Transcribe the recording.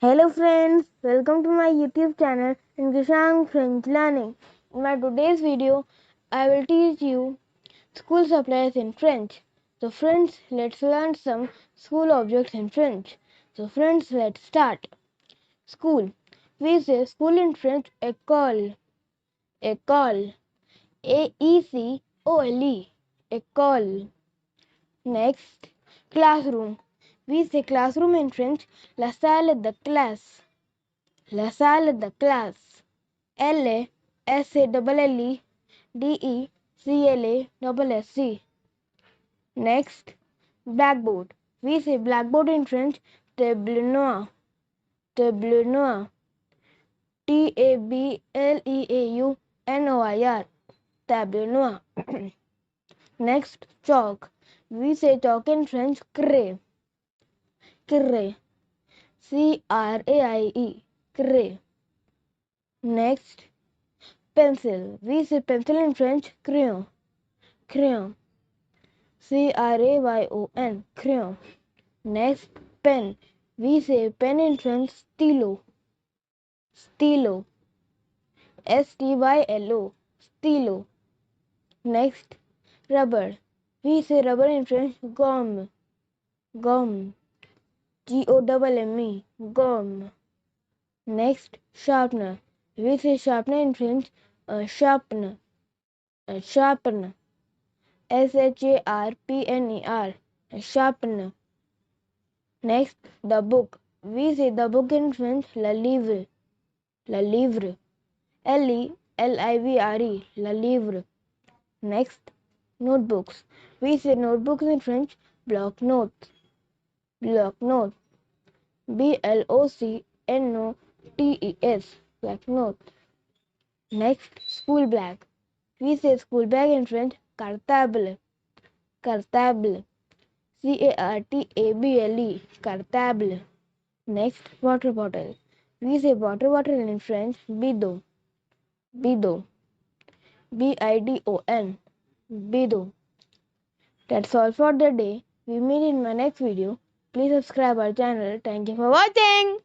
Hello friends, welcome to my YouTube channel in Krishang French Learning. In my today's video, I will teach you school supplies in French. So friends, let's learn some school objects in French. So friends, let's start. School. We say school in French, école. École. A-E-C-O-L-E. École. Next, classroom. We say classroom in French, la salle de classe. La salle de classe. LASALLEDECLASSC. Next, blackboard. We say blackboard in French, table noir. Table noir. TABLEAUNOIR. Table noir. Next, chalk. We say chalk in French, craie. Craie. CRAIE. Craie. Next, pencil. We say pencil in French, crayon. Crayon. CRAYON. Crayon. Next, pen. We say pen in French, stylo. Stylo. STYLO. Stylo. Next, rubber. We say rubber in French, gomme. Gomme. GOMME. Gomme. Next, sharpener. We say sharpener in French, sharpener. Sharpener. SHARPNER. Sharpener. Next, the book. We say the book in French, le livre. Le livre. LELIVRE. Le livre. Next, notebooks. We say notebooks in French, block notes. Block note. BLOCNOTES. Block note. Next, school bag. We say school bag in French, cartable. Cartable. CARTABLE. Cartable. Next, water bottle. We say water bottle in French, bidon. Bidon. BIDON. Bidon. That's all for the day. We meet in my next video. Please subscribe our channel. Thank you for watching.